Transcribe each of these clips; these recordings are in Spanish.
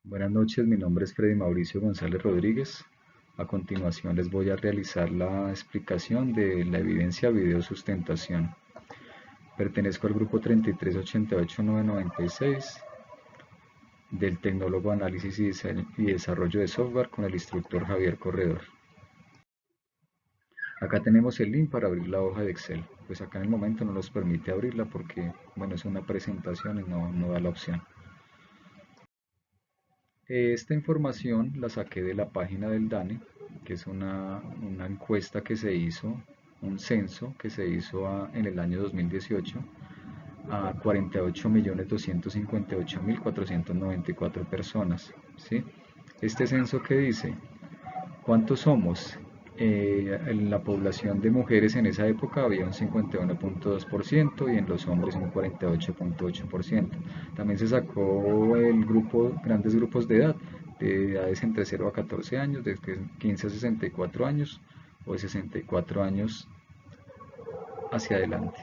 Buenas noches, mi nombre es Freddy Mauricio González Rodríguez. A continuación les voy a realizar la explicación de la evidencia videosustentación. Pertenezco al grupo 3388996 del Tecnólogo Análisis y Desarrollo de Software con el instructor Javier Corredor. Acá tenemos el link para abrir la hoja de Excel. Pues acá en el momento no nos permite abrirla porque, bueno, es una presentación y no da la opción. Esta información la saqué de la página del DANE, que es una encuesta que se hizo, un censo que se hizo en el año 2018 a 48.258.494 personas. ¿Sí? Este censo que dice, ¿cuántos somos? En la población de mujeres en esa época había un 51.2% y en los hombres un 48.8%. También se sacó grandes grupos de edades entre 0 a 14 años, de 15 a 64 años o de 64 años hacia adelante.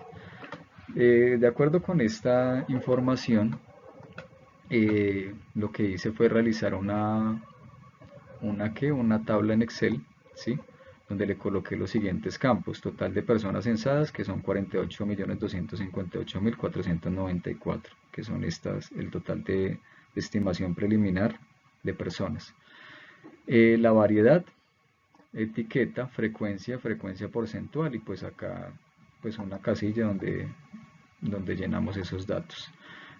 De acuerdo con esta información, lo que hice fue realizar una tabla en Excel, ¿sí? Donde le coloqué los siguientes campos: total de personas censadas, que son 48.258.494, que son el total de estimación preliminar de personas. La variedad, etiqueta, frecuencia porcentual, y pues acá pues una casilla donde llenamos esos datos.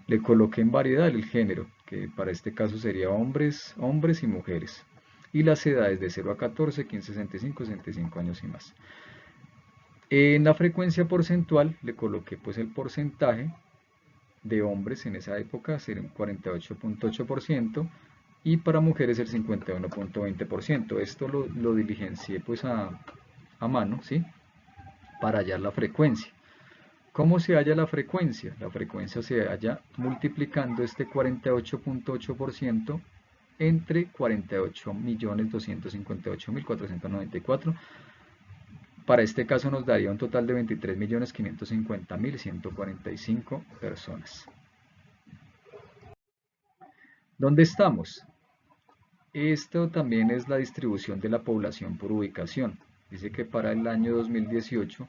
Le coloqué en variedad el género, que para este caso sería hombres y mujeres, y las edades de 0 a 14, 15, 65, 65 años y más. En la frecuencia porcentual le coloqué pues el porcentaje de hombres en esa época, sería un 48.8%, y para mujeres el 51.20%. Esto lo diligencié pues a mano, ¿sí? Para hallar la frecuencia. ¿Cómo se halla la frecuencia? La frecuencia se halla multiplicando este 48.8% entre 48.258.494. Para este caso nos daría un total de 23.550.145 personas. ¿Dónde estamos? Esto también es la distribución de la población por ubicación. Dice que para el año 2018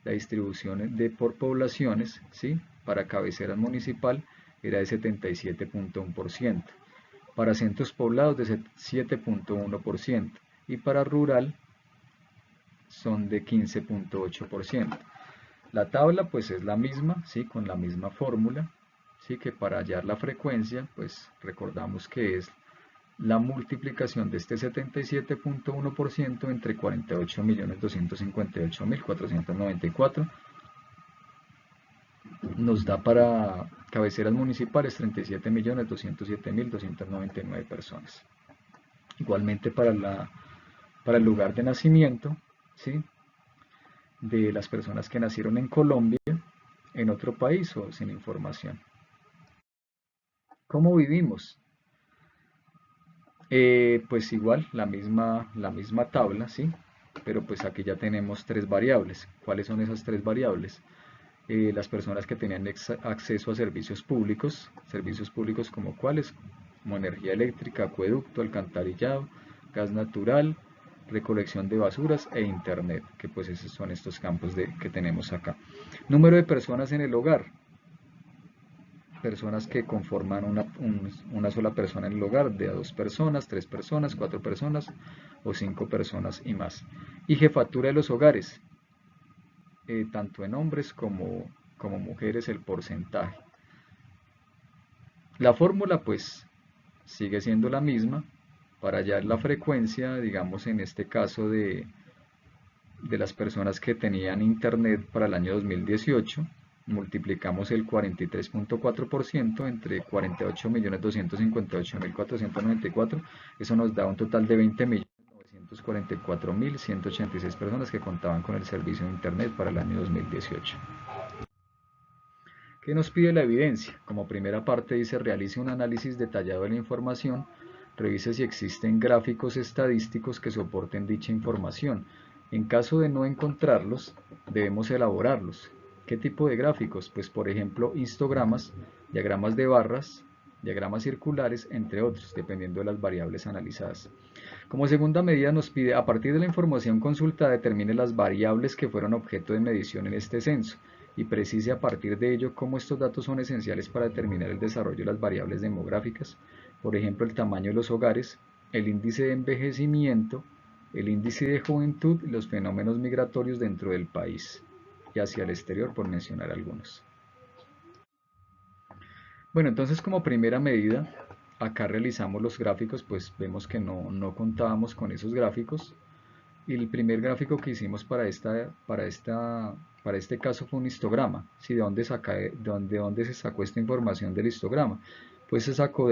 la distribución por poblaciones, ¿sí? Para cabecera municipal era de 77.1%, para centros poblados de 7.1% y para rural son de 15.8%. La tabla pues es la misma, ¿sí? Con la misma fórmula, ¿sí? Que para hallar la frecuencia pues recordamos que es la multiplicación de este 77.1% entre 48.258.494 nos da para cabeceras municipales 37.207.299 personas. Igualmente para el lugar de nacimiento, ¿sí? De las personas que nacieron en Colombia, en otro país o sin información. ¿Cómo vivimos? Pues igual, la misma tabla, ¿sí? Pero pues aquí ya tenemos tres variables. ¿Cuáles son esas tres variables? Las personas que tenían acceso a servicios públicos como cuáles, como energía eléctrica, acueducto, alcantarillado, gas natural, recolección de basuras e internet, que pues esos son estos campos que tenemos acá. Número de personas en el hogar, personas que conforman una sola persona en el hogar, de a 2 personas, 3 personas, 4 personas o 5 personas y más. Y jefatura de los hogares, tanto en hombres como mujeres, el porcentaje. La fórmula pues sigue siendo la misma para hallar la frecuencia, digamos en este caso de las personas que tenían internet para el año 2018. Multiplicamos el 43.4% entre 48.258.494. Eso nos da un total de 20.944.186 personas que contaban con el servicio de internet para el año 2018. ¿Qué nos pide la evidencia? Como primera parte dice: realice un análisis detallado de la información, revise si existen gráficos estadísticos que soporten dicha información. En caso de no encontrarlos, debemos elaborarlos. ¿Qué tipo de gráficos? Pues por ejemplo histogramas, diagramas de barras, diagramas circulares, entre otros, dependiendo de las variables analizadas. Como segunda medida nos pide, a partir de la información consultada, determine las variables que fueron objeto de medición en este censo y precise a partir de ello cómo estos datos son esenciales para determinar el desarrollo de las variables demográficas, por ejemplo, el tamaño de los hogares, el índice de envejecimiento, el índice de juventud y los fenómenos migratorios dentro del país y hacia el exterior, por mencionar algunos. Bueno, entonces como primera medida, acá realizamos los gráficos, pues vemos que no contábamos con esos gráficos. Y el primer gráfico que hicimos para este caso fue un histograma. ¿Sí? ¿De dónde se sacó esta información del histograma? Pues se sacó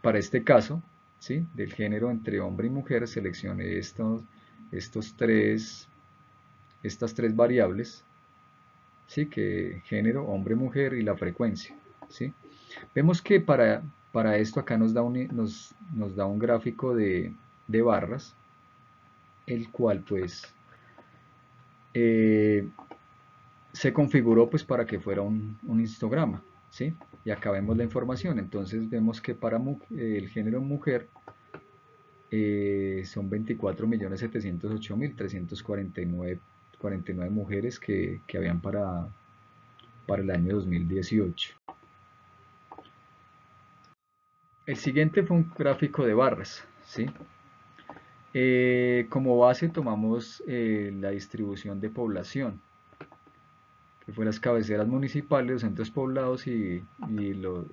para este caso, ¿sí? Del género entre hombre y mujer, seleccioné estas tres variables, ¿sí? Que género, hombre, mujer y la frecuencia, ¿sí? Vemos que para esto acá nos da un gráfico de barras, el cual pues se configuró pues para que fuera un histograma, ¿sí? Y acá vemos la información. Entonces vemos que para el género mujer son 24.708.349 mujeres que habían para el año 2018. El siguiente fue un gráfico de barras, ¿sí? Como base tomamos la distribución de población, que fue las cabeceras municipales, los centros poblados y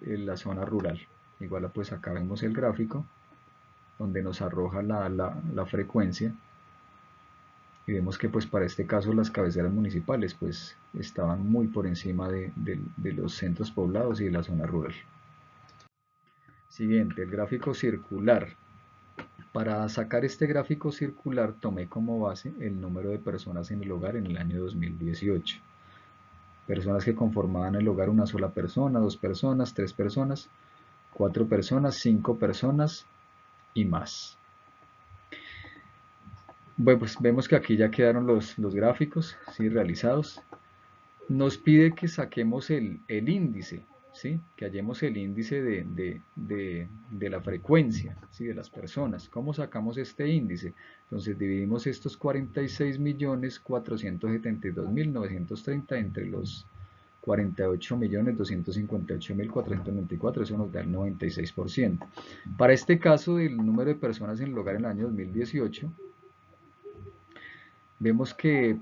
la zona rural. Igual pues acá vemos el gráfico donde nos arroja la frecuencia y vemos que pues para este caso las cabeceras municipales pues estaban muy por encima de los centros poblados y de la zona rural. Siguiente, el gráfico circular. Para sacar este gráfico circular tomé como base el número de personas en el hogar en el año 2018. Personas que conformaban el hogar: una sola persona, 2 personas, 3 personas, 4 personas, 5 personas y más. Bueno, pues vemos que aquí ya quedaron los gráficos, ¿sí? Realizados. Nos pide que saquemos el índice, ¿sí? Que hallemos el índice de la frecuencia, ¿sí? De las personas. ¿Cómo sacamos este índice? Entonces dividimos estos 46.472.930 entre los 48.258.494, eso nos da el 96%. Para este caso del número de personas en el hogar en el año 2018, vemos que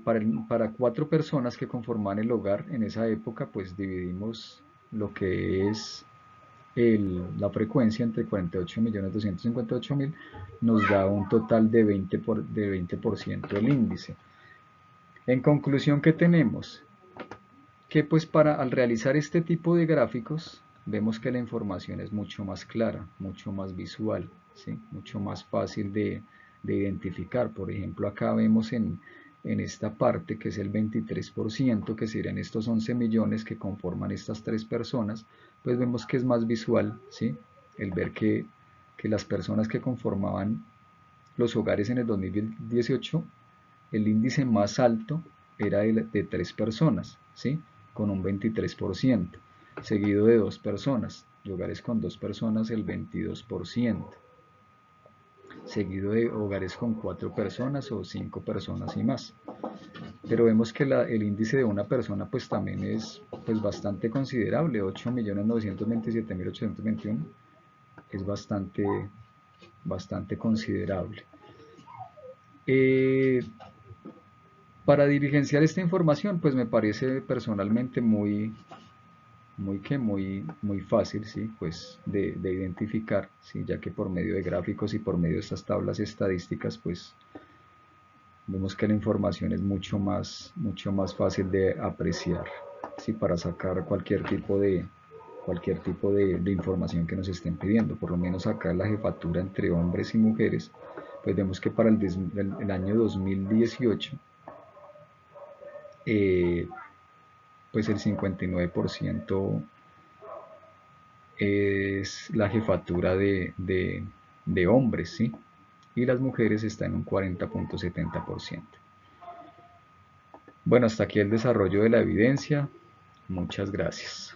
para 4 personas que conformaban el hogar en esa época, pues dividimos lo que es la frecuencia entre 48.258.000, nos da un total de 20% del índice. En conclusión, ¿qué tenemos? Que pues al realizar este tipo de gráficos, vemos que la información es mucho más clara, mucho más visual, ¿sí? Mucho más fácil de identificar. Por ejemplo, acá vemos en esta parte que es el 23%, que serían estos 11 millones que conforman estas 3 personas, pues vemos que es más visual, ¿sí? El ver que las personas que conformaban los hogares en el 2018, el índice más alto era de 3 personas, ¿sí? Con un 23%, seguido de 2 personas, hogares con 2 personas el 22%, seguido de hogares con 4 personas o 5 personas y más. Pero vemos que el índice de una persona pues también es pues bastante considerable, 8.927.821, es bastante considerable. Para diligenciar esta información pues me parece personalmente muy fácil, ¿sí? Pues de identificar, ¿sí? Ya que por medio de gráficos y por medio de estas tablas estadísticas pues vemos que la información es mucho más fácil de apreciar, ¿sí? Para sacar cualquier tipo de información que nos estén pidiendo. Por lo menos acá la jefatura entre hombres y mujeres, pues vemos que para el año 2018 pues el 59% es la jefatura de hombres, ¿sí? Y las mujeres están en un 40.70%. Bueno, hasta aquí el desarrollo de la evidencia. Muchas gracias.